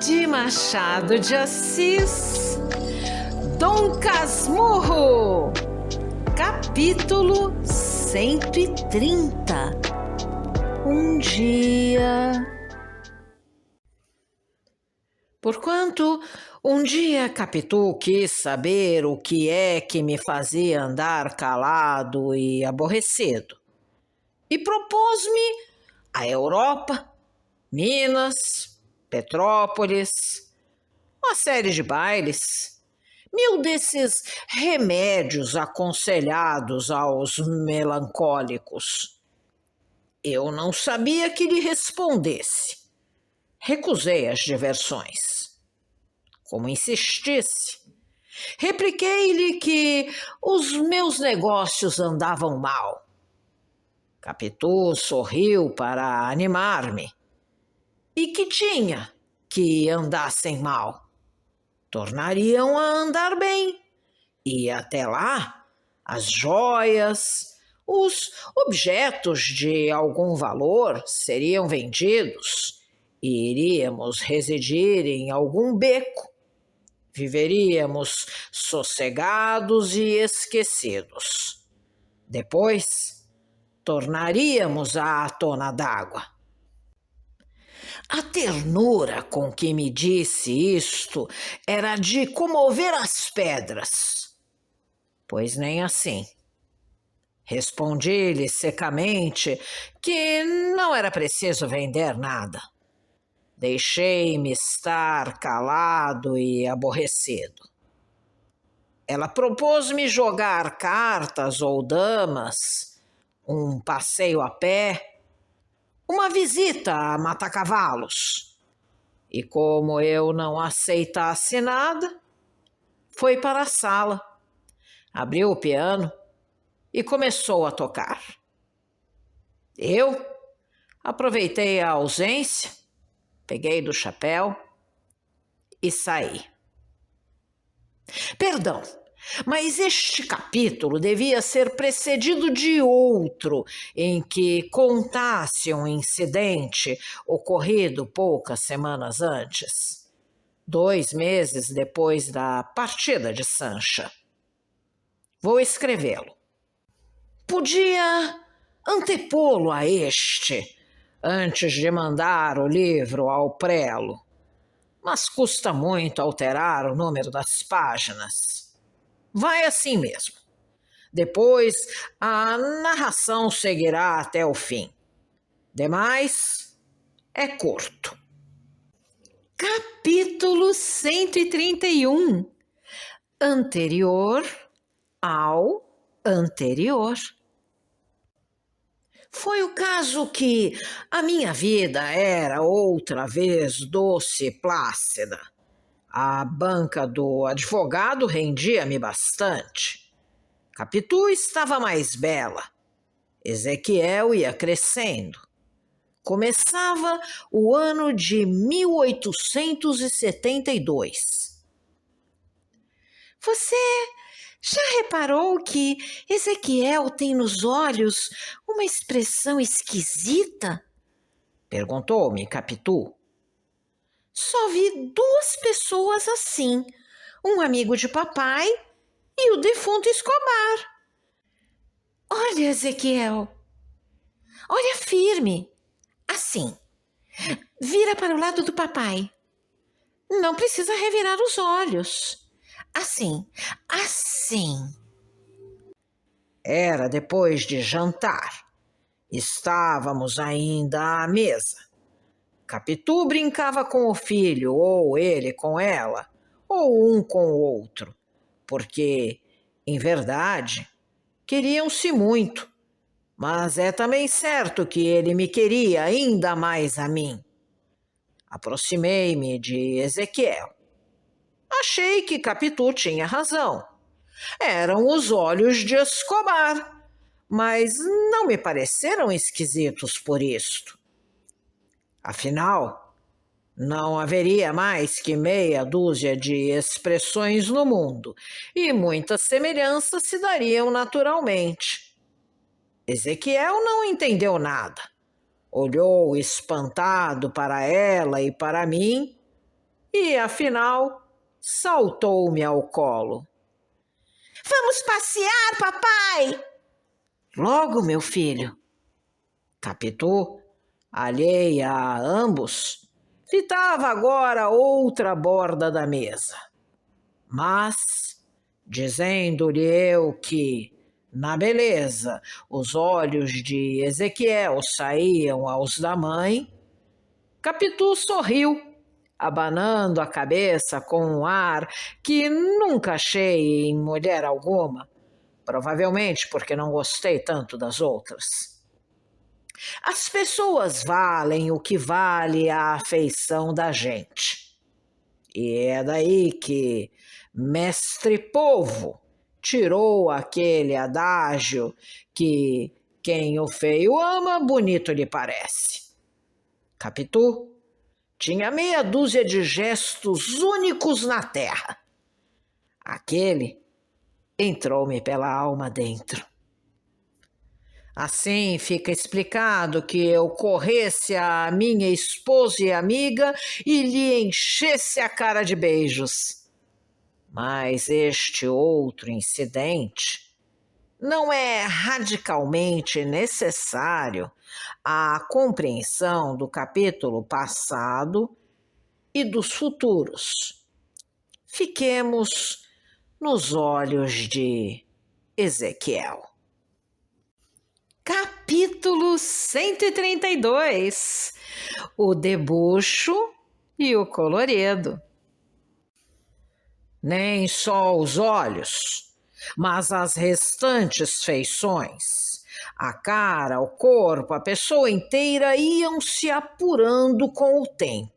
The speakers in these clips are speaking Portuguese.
de Machado de Assis, Dom Casmurro, capítulo 130. Um dia. Porquanto um dia Capitu quis saber o que é que me fazia andar calado e aborrecido, e propôs-me a Europa, Minas, Petrópolis, uma série de bailes, 1000 desses remédios aconselhados aos melancólicos. Eu não sabia que lhe respondesse. Recusei as diversões. Como insistisse, repliquei-lhe que os meus negócios andavam mal. Capitu sorriu para animar-me. E que tinha que andassem mal? Tornariam a andar bem. E até lá, as joias, os objetos de algum valor seriam vendidos e iríamos residir em algum beco. Viveríamos sossegados e esquecidos. Depois, tornaríamos à tona d'água. A ternura com que me disse isto era de comover as pedras. Pois nem assim. Respondi-lhe secamente que não era preciso vender nada. Deixei-me estar calado e aborrecido. Ela propôs-me jogar cartas ou damas, um passeio a pé, uma visita a Matacavalos. E como eu não aceitasse nada, foi para a sala, abriu o piano e começou a tocar. Eu aproveitei a ausência, peguei do chapéu e saí. Perdão, mas este capítulo devia ser precedido de outro, em que contasse um incidente ocorrido poucas semanas antes, 2 meses depois da partida de Sancha. Vou escrevê-lo. Podia antepô-lo a este, antes de mandar o livro ao prelo, mas custa muito alterar o número das páginas. Vai assim mesmo. Depois, a narração seguirá até o fim. Demais, é curto. Capítulo 131. Anterior ao anterior. Foi o caso que a minha vida era outra vez doce e plácida. A banca do advogado rendia-me bastante. Capitu estava mais bela. Ezequiel ia crescendo. Começava o ano de 1872. Você já reparou que Ezequiel tem nos olhos uma expressão esquisita? Perguntou-me Capitu. Só vi 2 pessoas assim, um amigo de papai e o defunto Escobar. Olha, Ezequiel, olha firme, assim, vira para o lado do papai. Não precisa revirar os olhos. Assim, assim. Era depois de jantar. Estávamos ainda à mesa. Capitu brincava com o filho, ou ele com ela, ou um com o outro, porque, em verdade, queriam-se muito, mas é também certo que ele me queria ainda mais a mim. Aproximei-me de Ezequiel. Achei que Capitu tinha razão. Eram os olhos de Escobar, mas não me pareceram esquisitos por isto. Afinal, não haveria mais que meia dúzia de expressões no mundo, e muitas semelhanças se dariam naturalmente. Ezequiel não entendeu nada. Olhou espantado para ela e para mim e, afinal, saltou-me ao colo. Vamos passear, papai! Logo, meu filho. Capitu, alheia a ambos, fitava agora outra borda da mesa. Mas, dizendo-lhe eu que, na beleza, os olhos de Ezequiel saíam aos da mãe, Capitu sorriu, abanando a cabeça com um ar que nunca achei em mulher alguma, provavelmente porque não gostei tanto das outras. As pessoas valem o que vale a afeição da gente. E é daí que Mestre Povo tirou aquele adágio que quem o feio ama, bonito lhe parece. Capitu tinha meia dúzia de gestos únicos na terra. Aquele entrou-me pela alma dentro. Assim fica explicado que eu corresse à minha esposa e amiga e lhe enchesse a cara de beijos. Mas este outro incidente não é radicalmente necessário à compreensão do capítulo passado e dos futuros. Fiquemos nos olhos de Ezequiel. Capítulo 132. O debuxo e o colorido. Nem só os olhos, mas as restantes feições, a cara, o corpo, a pessoa inteira iam se apurando com o tempo.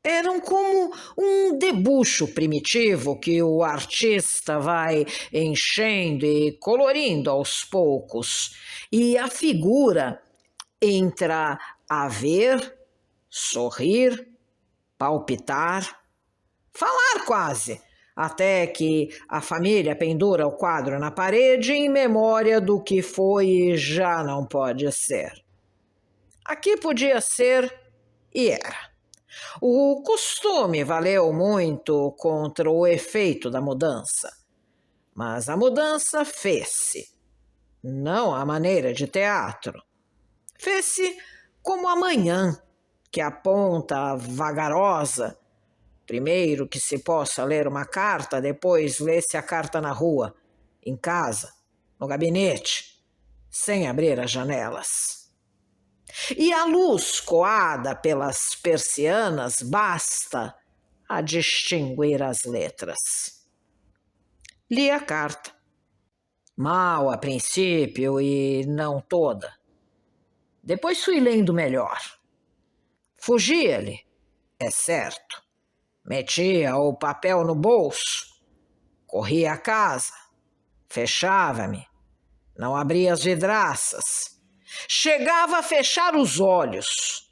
Eram como um debuxo primitivo que o artista vai enchendo e colorindo aos poucos, e a figura entra a ver, sorrir, palpitar, falar quase, até que a família pendura o quadro na parede em memória do que foi e já não pode ser. Aqui podia ser e era. O costume valeu muito contra o efeito da mudança, mas a mudança fez-se, não à maneira de teatro. Fez-se como a manhã, que aponta vagarosa, primeiro que se possa ler uma carta, depois lê-se a carta na rua, em casa, no gabinete, sem abrir as janelas. E a luz coada pelas persianas basta a distinguir as letras. Li a carta. Mal a princípio e não toda. Depois fui lendo melhor. Fugia-lhe, é certo. Metia o papel no bolso. Corria a casa. Fechava-me. Não abria as vidraças. Chegava a fechar os olhos.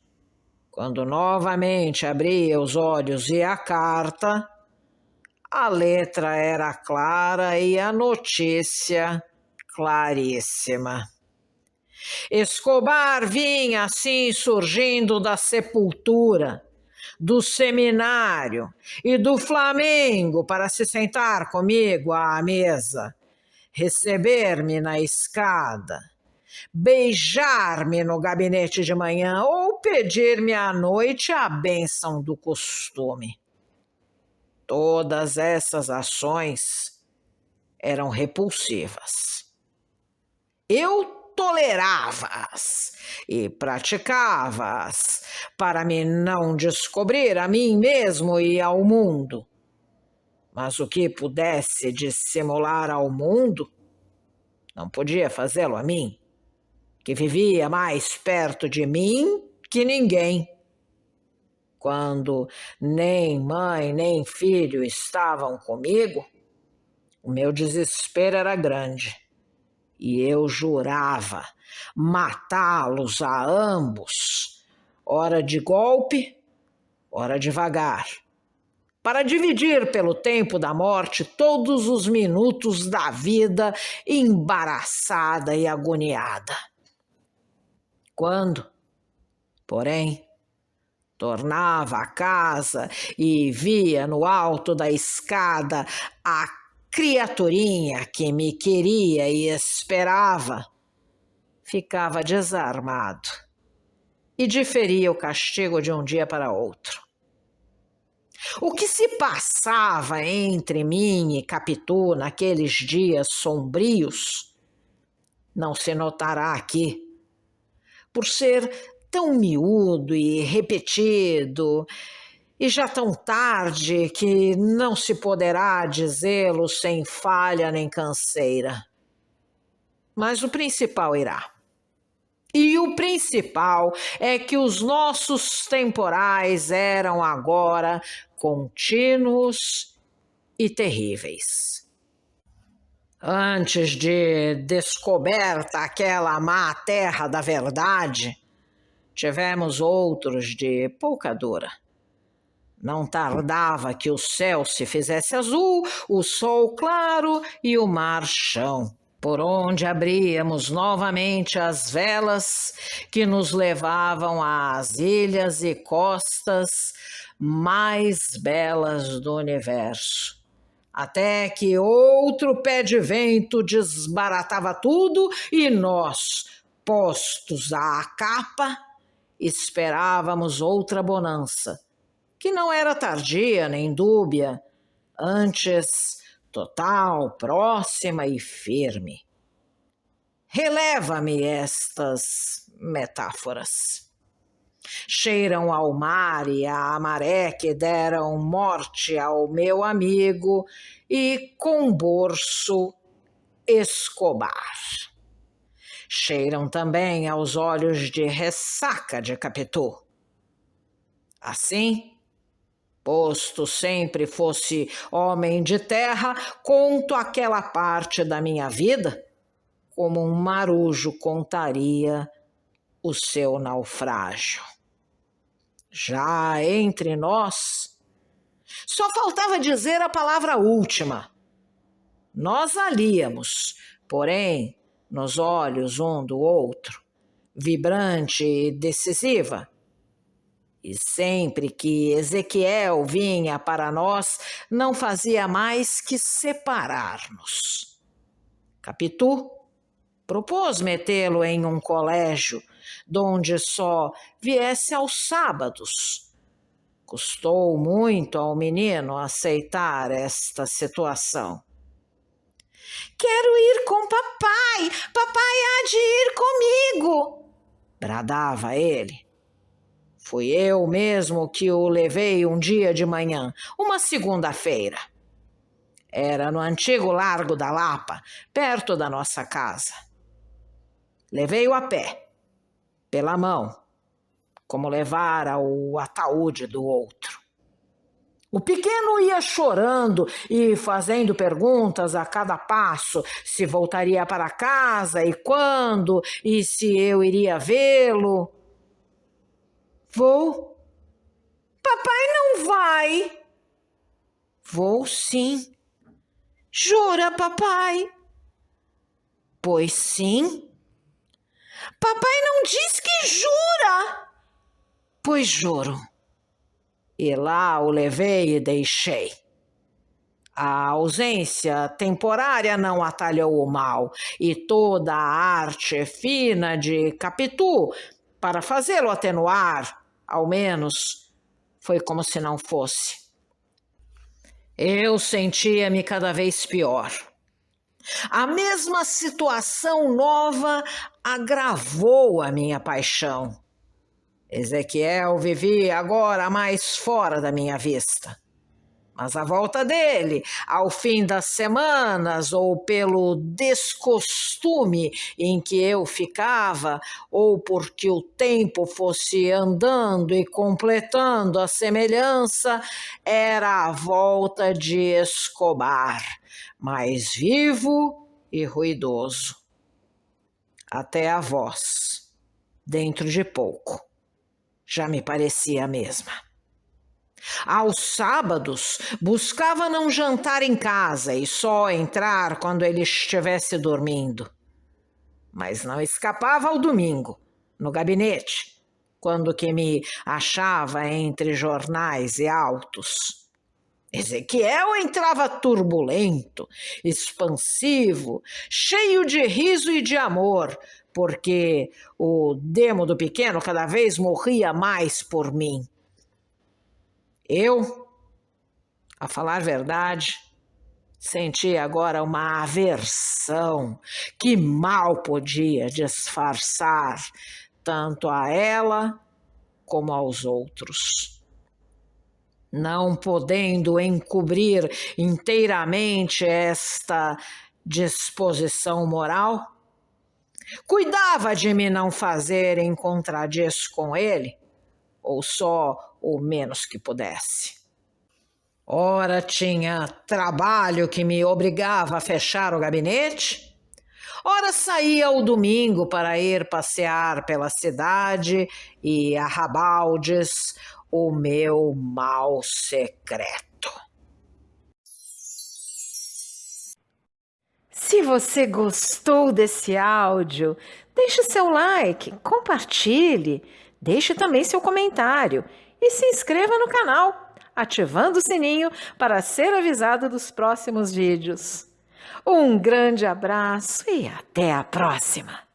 Quando novamente abria os olhos e a carta, a letra era clara e a notícia claríssima. Escobar vinha assim surgindo da sepultura, do seminário e do Flamengo para se sentar comigo à mesa, receber-me na escada, beijar-me no gabinete de manhã ou pedir-me à noite a bênção do costume. Todas essas ações eram repulsivas. Eu tolerava-as e praticava-as para me não descobrir a mim mesmo e ao mundo. Mas o que pudesse dissimular ao mundo, não podia fazê-lo a mim, que vivia mais perto de mim que ninguém. Quando nem mãe nem filho estavam comigo, o meu desespero era grande e eu jurava matá-los a ambos, ora de golpe, ora devagar, para dividir pelo tempo da morte todos os minutos da vida embaraçada e agoniada. Quando, porém, Tornava à casa e via no alto da escada a criaturinha que me queria e esperava. Ficava desarmado e diferia o castigo de um dia para outro. O que se passava entre mim e Capitu naqueles dias sombrios não se notará aqui, por ser tão miúdo e repetido, e já tão tarde que não se poderá dizê-lo sem falha nem canseira. Mas o principal irá. E o principal é que os nossos temporais eram agora contínuos e terríveis. Antes de descoberta aquela má terra da verdade, tivemos outros de pouca dura. Não tardava que o céu se fizesse azul, o sol claro e o mar chão, por onde abríamos novamente as velas que nos levavam às ilhas e costas mais belas do universo. Até que outro pé de vento desbaratava tudo e nós, postos à capa, esperávamos outra bonança, que não era tardia nem dúbia, antes total, próxima e firme. Releva-me estas metáforas. Cheiram ao mar e à maré que deram morte ao meu amigo e Comborço Escobar. Cheiram também aos olhos de ressaca de Capitu. Assim, posto sempre fosse homem de terra, conto aquela parte da minha vida como um marujo contaria o seu naufrágio. Já entre nós, só faltava dizer a palavra última. Nós a líamos, porém, nos olhos um do outro, vibrante e decisiva. E sempre que Ezequiel vinha para nós, não fazia mais que separar-nos. Capitu propôs metê-lo em um colégio, donde só viesse aos sábados. Custou muito ao menino aceitar esta situação. Quero ir com papai! Papai há de ir comigo! Bradava ele. Fui eu mesmo que o levei um dia de manhã, uma segunda-feira. Era no antigo Largo da Lapa, perto da nossa casa. Levei-o a pé, pela mão, como levara o ataúde do outro. O pequeno ia chorando e fazendo perguntas a cada passo, se voltaria para casa e quando, e se eu iria vê-lo. Vou. Papai não vai. Vou sim. Jura, papai? Pois sim. Papai não diz que jura. Pois juro. E lá o levei e deixei. A ausência temporária não atalhou o mal, e toda a arte fina de Capitu, para fazê-lo atenuar, ao menos, foi como se não fosse. Eu sentia-me cada vez pior. A mesma situação nova agravou a minha paixão. Ezequiel vivia agora mais fora da minha vista. Mas à volta dele, ao fim das semanas, ou pelo descostume em que eu ficava, ou porque o tempo fosse andando e completando a semelhança, era a volta de Escobar, mais vivo e ruidoso. Até a voz, dentro de pouco, já me parecia a mesma. Aos sábados, buscava não jantar em casa e só entrar quando ele estivesse dormindo. Mas não escapava ao domingo, no gabinete, quando que me achava entre jornais e autos. Ezequiel entrava turbulento, expansivo, cheio de riso e de amor, porque o demo do pequeno cada vez morria mais por mim. Eu, a falar verdade, sentia agora uma aversão que mal podia disfarçar tanto a ela como aos outros. Não podendo encobrir inteiramente esta disposição moral, cuidava de me não fazer em contradiz com ele, ou só o menos que pudesse. Ora tinha trabalho que me obrigava a fechar o gabinete, ora saía ao domingo para ir passear pela cidade e arrabaldes o meu mal secreto. Se você gostou desse áudio, deixe seu like, compartilhe, deixe também seu comentário e se inscreva no canal, ativando o sininho para ser avisado dos próximos vídeos. Um grande abraço e até a próxima!